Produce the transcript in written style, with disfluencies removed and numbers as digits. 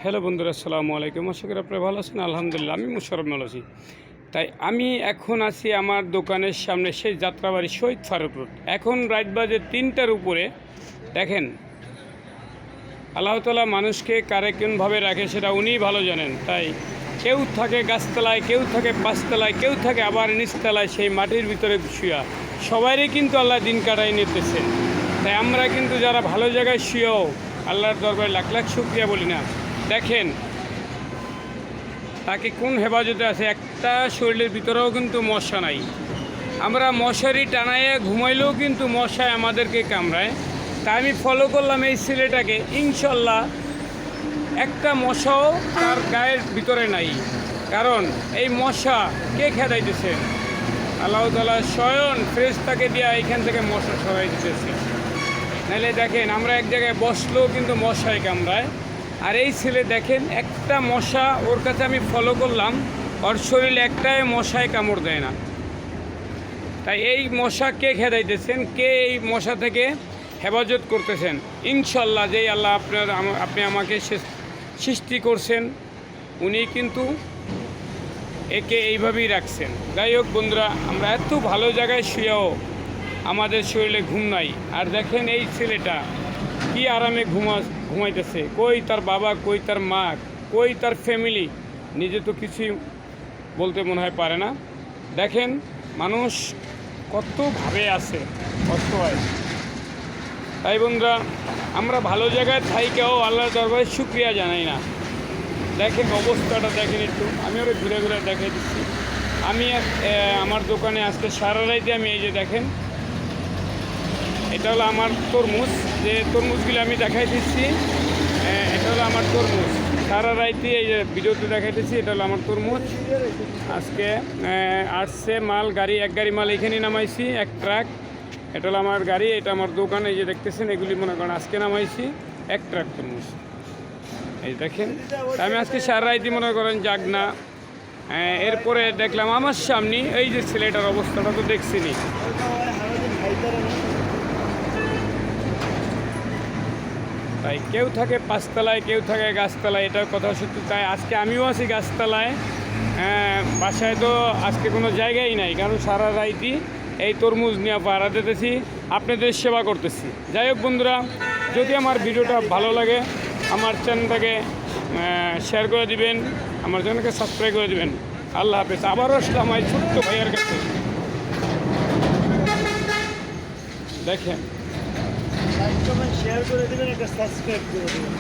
Hello বন্ধুরা, আসসালামু আলাইকুম। আশা করি আপনারা ভালো আছেন। আলহামদুলিল্লাহ, আমি মোশাররফ ভালো আছি। তাই আমি এখন আছি আমার দোকানের সামনে, সেই যাত্রাবাড়ি শহীদ ফারুক রোড। এখন রাত বাজে 3টার উপরে। দেখেন, আল্লাহ তাআলা মানুষকে কারে কোনভাবে রাখে সেটা উনিই ভালো জানেন। তাই কেউ থাকে গাছতলায়, কেউ থাকে পাঁচতলায়, কেউ থাকে আবার নিচতলায়, সেই মাটির ভিতরে শুয়া। সবারই কিন্তু আল্লাহ দিন কাটাই নিতেছেন। তাই আমরা কিন্তু যারা ভালো জায়গায় শুয়েও আল্লাহর দরবারে লাখ লাখ শুকরিয়া বলি না। দেখেন তাকে কোন হেফাজতে আছে, একটা শরীরের ভিতরেও কিন্তু মশা নাই। আমরা মশারি টানাইয়া ঘুমাইলেও কিন্তু মশায় আমাদেরকে কামড়ায়। তাই আমি ফলো করলাম এই ছেলেটাকে, ইনশাল্লাহ একটা মশাও তার গায়ের ভিতরে নাই। কারণ এই মশা কে খেদাইতেছে? আল্লাহ তাআলা স্বয়ং ফেরেশতাকে দিয়া এখান থেকে মশা সরাই দিতেছে। নাহলে দেখেন আমরা এক জায়গায় বসলেও কিন্তু মশায় কামড়ায়। আর এই ছেলে দেখেন, একটা মশা ওর কাছে আমি ফলো করলাম, ওর শরীরে একটাই মশায় কামড় দেয় না। তাই এই মশা কে খেদাইতেছেন, কে এই মশা থেকে হেফাজত করতেছেন? ইনশাল্লাহ যেই আল্লাহ আপনি আমাকে সৃষ্টি করছেন, উনি কিন্তু একে এইভাবেই রাখছেন। যাই হোক বন্ধুরা, আমরা এত ভালো জায়গায় শুয়েও আমাদের শরীরে ঘুম নাই। আর দেখেন এই ছেলেটা কি আরামে ঘুমাইতেছে। কই তার বাবা, কই তার মা, কই তার ফ্যামিলি? নিজে তো কিছুই বলতে মনে হয় পারে না। দেখেন মানুষ কতভাবে আছে, কষ্ট হয়। তাই বন্ধুরা, আমরা ভালো জায়গায় থাইকেও আল্লাহর দরবারে শুকরিয়া জানাই না। দেখেন অবস্থাটা দেখেন একটু, আমি ওরা ঘুরে ঘুরে দেখাই দিচ্ছি। আমি আমার দোকানে আজকে সারা রাইতে আমি এই যে দেখেন, এটা হলো আমার তরমুজ, যে তরমুজগুলো আমি দেখাই দিচ্ছি। এটা হলো আমার তরমুজ, সারা রাইতে এই যে ভিডিওতে দেখাইতেছি। এটা হলো আমার তরমুজ। আজকে আসছে মাল, গাড়ি, এক গাড়ি মাল এখানেই নামাইছি, এক ট্রাক। এটা হলো আমার গাড়ি, এটা আমার দোকান। এই যে দেখতেছেন, এগুলি মনে করেন আজকে নামাইছি এক ট্রাক তরমুজ। এই দেখেন, আমি আজকে সারা রাইতে মনে করেন যাক না। এরপরে দেখলাম আমার সামনে এই যে ছেলেটার অবস্থাটা তো দেখছিনি। তাই কেউ থাকে পাঁচতলায়, কেউ থাকে গাছতলায়, এটার কথা সত্যি। তাই আজকে আমিও আছি গাছতলায়। বাসায় তো আজকে কোনো জায়গাই নাই, কারণ সারা রাইতি এই তরমুজ নিয়ে পাড়া দিতেছি, আপনাদের সেবা করতেছি। যাই হোক বন্ধুরা, যদি আমার ভিডিওটা ভালো লাগে আমার চ্যানেলটাকে শেয়ার করে দিবেন, আমার চ্যানেলকে সাবস্ক্রাইব করে দিবেন। আল্লাহ হাফেজ। আবারও আসলাম এই ছোট্ট ভাইয়ার কাছে। দেখেন, লাইক কমেন্ট শেয়ার করে দেবেন, একটা সাবস্ক্রাইব করে দেবেন।